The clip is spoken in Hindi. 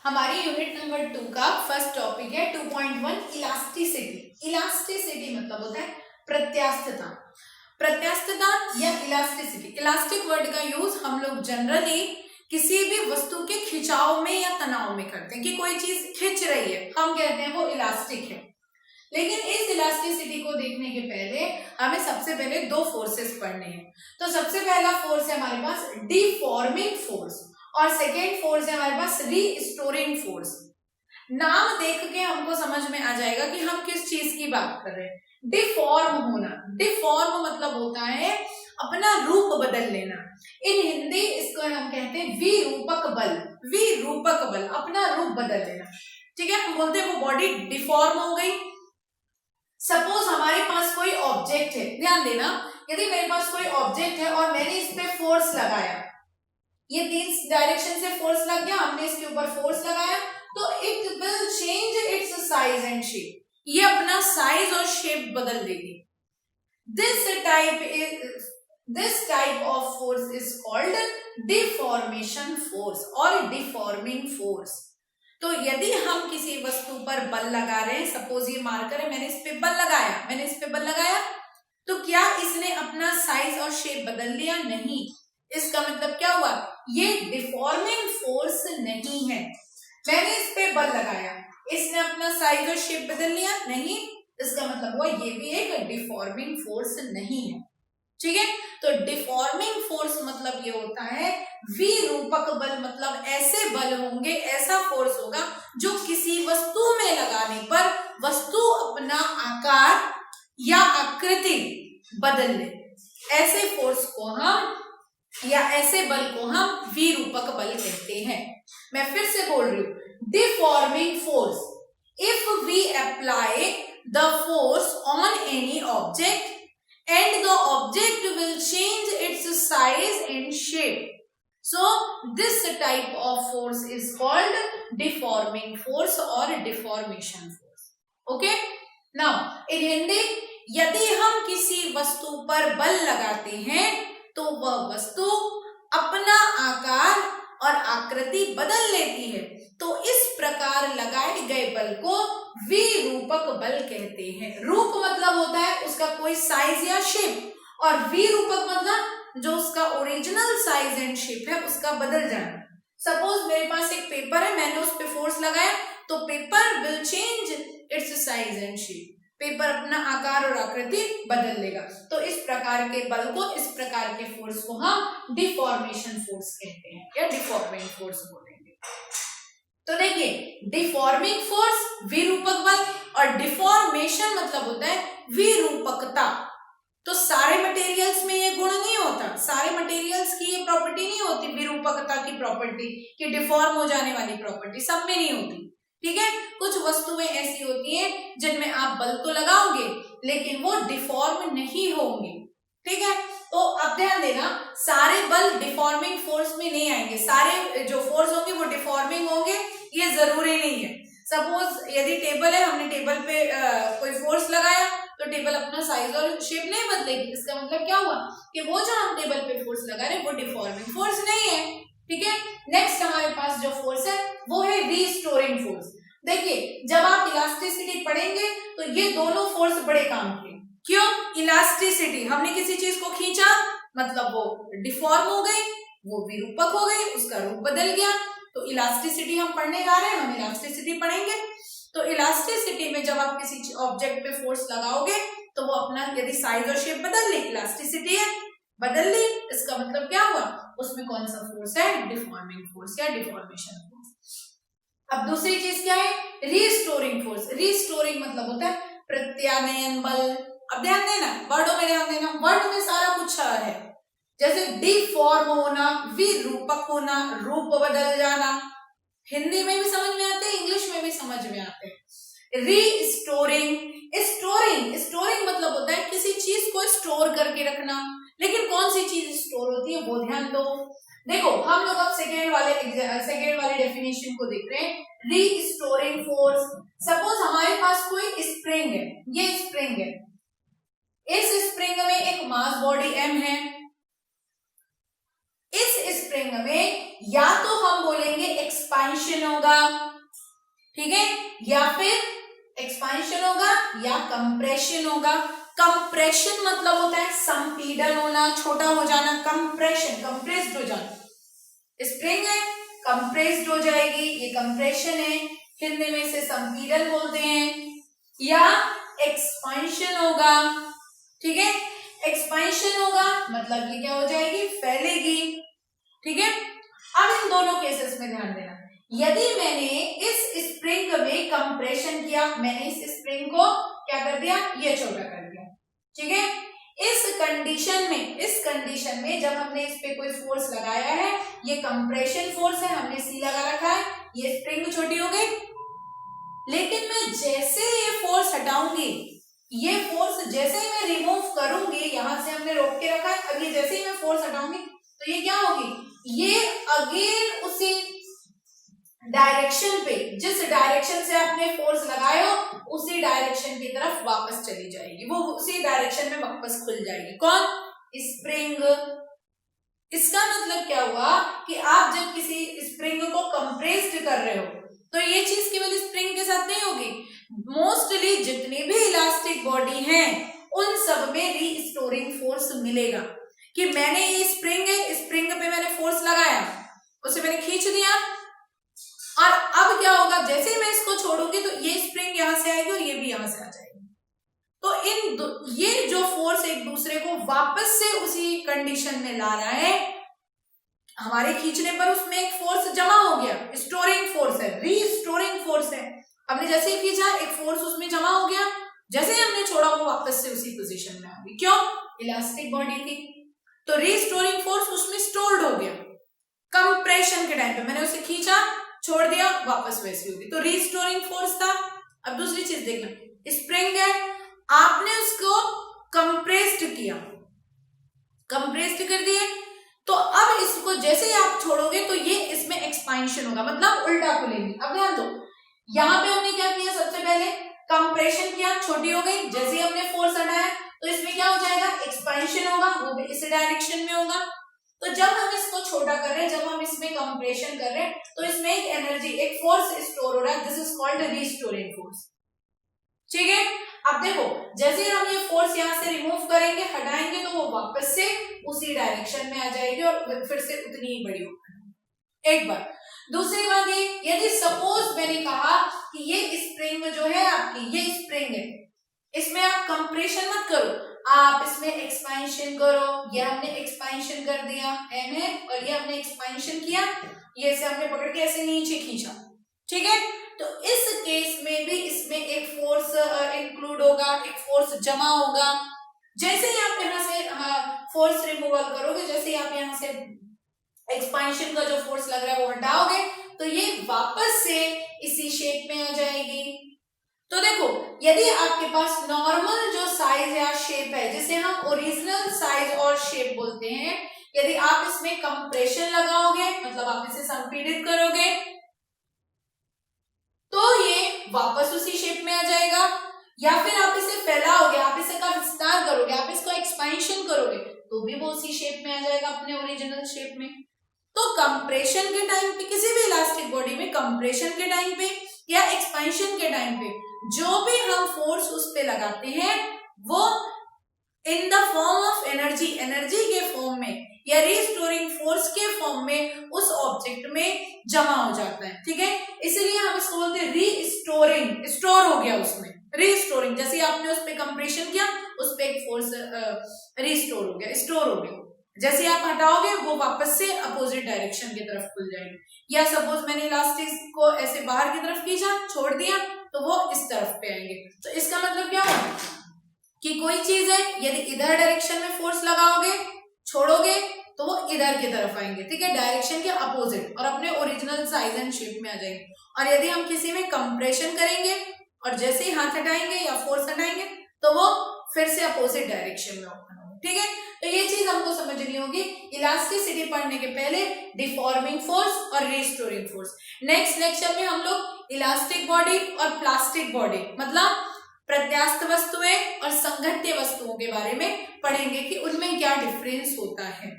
हमारी यूनिट नंबर 2 का फर्स्ट टॉपिक है 2.1 इलास्टिसिटी। इलास्टिसिटी मतलब होता है प्रत्यास्थता। प्रत्यास्थता या इलास्टिसिटी, इलास्टिक वर्ड का यूज हम लोग जनरली किसी भी वस्तु के खिंचाव में या तनाव में करते हैं कि कोई चीज खिंच रही है, हम कहते हैं वो इलास्टिक है। लेकिन इस इलास्टिसिटी को देखने के पहले हमें सबसे पहले दो फोर्सेस पढ़ने हैं। तो सबसे पहला फोर्स है हमारे पास डिफॉर्मिंग फोर्स और सेकेंड फोर्स है हमारे पास रीस्टोरिंग फोर्स। नाम देख के हमको समझ में आ जाएगा कि हम किस चीज की बात कर रहे हैं। डिफॉर्म होना, डिफॉर्म मतलब होता है अपना रूप बदल लेना। इन हिंदी इसको हम कहते हैं विरूपक बल। विरूपक बल, अपना रूप बदल लेना। ठीक है, हम बोलते हैं वो बॉडी डिफॉर्म हो गई। सपोज हमारे पास कोई ऑब्जेक्ट है, ध्यान देना, यदि मेरे पास कोई ऑब्जेक्ट है और मैंने इस पे फोर्स लगाया, ये तीन डायरेक्शन से फोर्स लग गया, हमने इसके ऊपर फोर्स लगाया, तो it will change it's size and shape. ये अपना साइज और शेप बदल देगी। This type of force is called deformation force और डिफॉर्मिंग फोर्स। तो यदि हम किसी वस्तु पर बल लगा रहे हैं, सपोज ये मार्कर है, मैंने इस पे बल लगाया, तो क्या इसने अपना साइज और शेप बदल लिया? नहीं। इसका मतलब क्या हुआ? ये डिफॉर्मिंग फोर्स नहीं है। मैंने इस पे बल लगाया, इसने अपना साइज और शेप बदल लिया? नहीं। इसका मतलब हुआ ये भी एक डिफॉर्मिंग फोर्स नहीं है। ठीक है, तो डिफॉर्मिंग फोर्स मतलब ये होता है विरूपक बल, मतलब ऐसे बल होंगे, ऐसा फोर्स होगा जो किसी वस्तु में लगाने पर वस्तु अपना आकार या आकृति बदल ले। ऐसे फोर्स को हम या ऐसे बल को हम विरूपक बल कहते हैं। मैं फिर से बोल रही हूं, deforming force, if we apply the force on any object and the object will change its size and shape. So this type of force is called deforming force or deformation force. Okay? Now in Hindi, यदि हम किसी वस्तु पर बल लगाते हैं तो वह वस्तु अपना आकार और आकृति बदल लेती है। तो इस प्रकार लगाए गए बल को विरूपक बल कहते हैं। रूप मतलब होता है उसका कोई साइज या शेप, और विरूपक मतलब जो उसका ओरिजिनल साइज एंड शेप है उसका बदल जाना। सपोज मेरे पास एक पेपर है, मैंने उस पर फोर्स लगाया तो paper will change it's size and shape. Paper अपना आकार और आकृति बदल लेगा। तो इस प्रकार के बल को, इस प्रकार के फोर्स को हम डिफॉर्मेशन फोर्स कहते हैं या डिफॉर्मिंग फोर्स बोलेंगे। तो देखिए, डिफॉर्मिंग फोर्स विरूपक बल और डिफॉर्मेशन मतलब होता है विरूपकता। तो सारे मटेरियल्स में ये गुण नहीं होता, सारे मटेरियल्स की ये प्रॉपर्टी नहीं होती, विरूपकता की प्रॉपर्टी, कि डिफॉर्म हो जाने वाली प्रॉपर्टी सब में नहीं होती। ठीक है, कुछ वस्तुएं ऐसी होती हैं जिनमें आप बल तो लगाओगे लेकिन वो डिफॉर्म नहीं होंगे। ठीक है, तो अब ध्यान देना, सारे बल डिफॉर्मिंग फोर्स में नहीं आएंगे, सारे जो फोर्स होंगे वो डिफॉर्मिंग होंगे, ये जरूरी नहीं है। सपोज यदि टेबल है, हमने टेबल पे कोई फोर्स लगाया तो टेबल अपना साइज और शेप नहीं बदलेगी। इसका मतलब क्या हुआ कि वो जो हम टेबल पे फोर्स लगा रहे हैं वो डिफॉर्मिंग फोर्स नहीं है। ठीक है, नेक्स्ट हमारे पास जो फोर्स है वो है रीस्टोरिंग फोर्स। देखिए, जब आप इलास्टिसिटी पढ़ेंगे तो ये दोनों फोर्स बड़े काम के। क्यों? इलास्टिसिटी, हमने किसी चीज को खींचा मतलब वो डिफॉर्म हो गई, वो विरूपक हो गई, उसका रूप बदल गया। तो इलास्टिसिटी हम पढ़ने जा रहे हैं, हम इलास्टिसिटी पढ़ेंगे। तो इलास्टिसिटी में जब आप किसी ऑब्जेक्ट पे फोर्स लगाओगे तो वो अपना यदि साइज और शेप बदल ली, इलास्टिसिटी है, बदल ली, इसका मतलब क्या हुआ, उसमें कौन सा फोर्स है? डिफॉर्मिंग फोर्स या डिफॉर्मेशन फोर्स। अब दूसरी चीज क्या है? Restoring force. रीस्टोरिंग मतलब होता है प्रत्यानयन बल। अब ध्यान देना, वर्डों में ध्यान देना, वर्ड में सारा कुछ है, जैसे डिफॉर्म होना, विरूपक होना, रूप बदल जाना, हिंदी में भी समझ में आते हैं, इंग्लिश में भी समझ में आते हैं। रीस्टोरिंग, स्टोरिंग मतलब होता है किसी चीज को स्टोर करके रखना। लेकिन कौन सी चीज स्टोर होती है वो ध्यान दो। देखो, हम लोग अब सेकेंड वाले डेफिनेशन को देख रहे हैं, रीस्टोरिंग फोर्स। सपोज हमारे पास कोई स्प्रिंग है, ये स्प्रिंग है, इस स्प्रिंग में एक मास बॉडी m है। इस स्प्रिंग में या तो हम बोलेंगे एक्सपांशन एक्सपांशन होगा, ठीक है, या फिर एक्सपांशन होगा या कंप्रेशन होगा। कंप्रेशन मतलब होता है संपीड़न होना, छोटा हो जाना, कंप्रेशन कंप्रेस्ड हो जाना। स्प्रिंग है कंप्रेस्ड हो जाएगी, ये कंप्रेशन है, हिंदी में इसे संपीड़न बोलते हैं। या एक्सपांशन होगा, ठीक है, एक्सपांशन होगा मतलब ये क्या हो जाएगी, फैलेगी, ठीक है। अब इन दोनों केसेस में ध्यान देना, यदि मैंने इस स्प्रिंग में कंप्रेशन किया, मैंने इस स्प्रिंग को क्या कर दिया, ये छोटा कर दिया, ठीक है। इस कंडीशन में जब हमने इस पे कोई फोर्स लगाया है, ये कंप्रेशन फोर्स है, हमने सी लगा रखा है, ये स्प्रिंग छोटी हो गई। लेकिन मैं जैसे ये फोर्स हटाऊंगी, ये फोर्स जैसे ही मैं रिमूव करूंगी, यहां से हमने रोक के रखा है, अब ये जैसे ही मैं फोर्स हटाऊंगी तो ये क्या होगी, ये अगेन उसी डायरेक्शन पे, जिस डायरेक्शन से आपने फोर्स लगाए हो उसी डायरेक्शन की तरफ वापस चली जाएगी, वो उसी डायरेक्शन में वापस खुल जाएगी। कौन, स्प्रिंग। इसका मतलब क्या हुआ कि आप जब किसी स्प्रिंग को कंप्रेस्ड कर रहे हो तो ये चीज केवल स्प्रिंग के साथ नहीं होगी, मोस्टली जितनी भी इलास्टिक बॉडी हैं उन सब में रीस्टोरिंग फोर्स मिलेगा। कि मैंने ये स्प्रिंग है, स्प्रिंग पे मैंने फोर्स लगाया, उसे मैंने खींच दिया, और अब क्या होगा, जैसे ही मैं इसको छोड़ूंगी तो ये स्प्रिंग यहां से आएगी और ये भी यहां से आ जाएगी। तो ये जो फोर्स एक दूसरे को वापस से उसी कंडीशन में ला रहा है, हमारे खींचने पर उसमें एक फोर्स जमा हो गया, स्टोरिंग फोर्स है, रीस्टोरिंग फोर्स है। हमने जैसे ही खींचा एक फोर्स उसमें जमा हो गया, जैसे ही हमने छोड़ा वो वापस से उसी पोजीशन में आ गई। क्यों, इलास्टिक बॉडी थी, तो रीस्टोरिंग फोर्स उसमें स्टोर्ड हो गया। कंप्रेशन के टाइम पे मैंने उसे खींचा, छोड़ दिया, वापस वैसी होगी, तो रीस्टोरिंग फोर्स था। अब दूसरी चीज देखना, स्प्रिंग है, आपने उसको कंप्रेस्ड किया, कंप्रेस्ड कर दिए, तो अब इसको जैसे ही आप छोड़ोगे तो ये इसमें एक्सपांशन होगा, मतलब उल्टा खुलेगी। अब ध्यान दो, यहां पे हमने क्या किया, सबसे पहले कंप्रेशन किया, छोटी हो गई, जैसे ही हमने फोर्स हटाया तो इसमें क्या हो जाएगा, एक्सपांशन होगा, वो भी इस डायरेक्शन में होगा। तो जब हम इसको छोटा कर रहे हैं, जब हम इसमें कंप्रेशन कर रहे हैं, तो इसमें एक एनर्जी, एक फोर्स स्टोर हो रहा है, this is called restoring force, ठीक है। अब देखो, जैसे ही हम ये फोर्स यहां से रिमूव करेंगे, हटाएंगे, तो वो वापस से उसी डायरेक्शन में आ जाएगी और फिर से उतनी ही बड़ी होगी। एक बार, दूसरी बात ये, यदि सपोज मैंने कहा कि ये स्प्रिंग जो है आपकी, ये स्प्रिंग है, इसमें आप कंप्रेशन मत करो, आप इसमें एक्सपांशन करो। ये हमने एक्सपांशन कर दिया, एम है, और ये हमने एक्सपांशन किया, ये से हमने पकड़ के ऐसे नीचे खींचा, ठीक है। तो इस केस में भी इसमें एक फोर्स इंक्लूड होगा, एक फोर्स जमा होगा। जैसे ही आप यहाँ से फोर्स रिमूवल करोगे, जैसे ही आप यहाँ से एक्सपांशन का जो फोर्स लग रहा है वो हटाओगे, तो ये वापस से इसी शेप में आ जाएगी। तो देखो, यदि आपके पास नॉर्मल जो साइज या शेप है, जिसे हम ओरिजिनल साइज और शेप बोलते हैं, यदि आप इसमें कंप्रेशन लगाओगे, मतलब आप इसे संपीड़ित करोगे, तो ये वापस उसी शेप में आ जाएगा। या फिर आप इसे फैलाओगे, आप इसे का विस्तार करोगे, आप इसको एक्सपेंशन करोगे, तो भी वो उसी शेप में आ जाएगा, अपने ओरिजिनल शेप में। तो कंप्रेशन के टाइम पे, किसी भी इलास्टिक बॉडी में कंप्रेशन के टाइम पे या एक्सपेंशन के टाइम पे जो भी हम फोर्स उस पे लगाते हैं, वो in the form of energy, energy के फॉर्म में या रीस्टोरिंग फोर्स के फॉर्म में उस ऑब्जेक्ट में जमा हो जाता है, ठीक है। इसलिए हम इसको बोलते हैं रीस्टोरिंग, स्टोर हो गया उसमें, रीस्टोरिंग। जैसे आपने उस पे कंप्रेशन किया, उस पे एक फोर्स रीस्टोर हो गया, स्टोर हो गया। जैसे आप हटाओगे वो वापस से अपोजिट डायरेक्शन की तरफ खुल जाएगी। या सपोज मैंने इलास्टिक को ऐसे बाहर की तरफ खींचा, छोड़ दिया, तो वो इस तरफ पे आएंगे। तो इसका मतलब क्या है कि कोई चीज है, यदि इधर डायरेक्शन में फोर्स लगाओगे, छोड़ोगे, तो वो इधर की तरफ आएंगे, ठीक है, डायरेक्शन के अपोजिट, और अपने ओरिजिनल साइज एंड शेप में आ जाएंगे। और यदि हम किसी में कंप्रेशन करेंगे और जैसे ही हाथ हटाएंगे या फोर्स हटाएंगे, तो वो फिर से अपोजिट डायरेक्शन में ओपन होगा, ठीक है। तो ये चीज हमको समझनी होगी इलास्टिसिटी पढ़ने के पहले, डिफॉर्मिंग फोर्स और रिस्टोरिंग फोर्स। नेक्स्ट लेक्चर में हम लोग इलास्टिक बॉडी और प्लास्टिक बॉडी, मतलब प्रत्यास्थ वस्तुएं और संघट्य वस्तुओं के बारे में पढ़ेंगे कि उनमें क्या डिफरेंस होता है।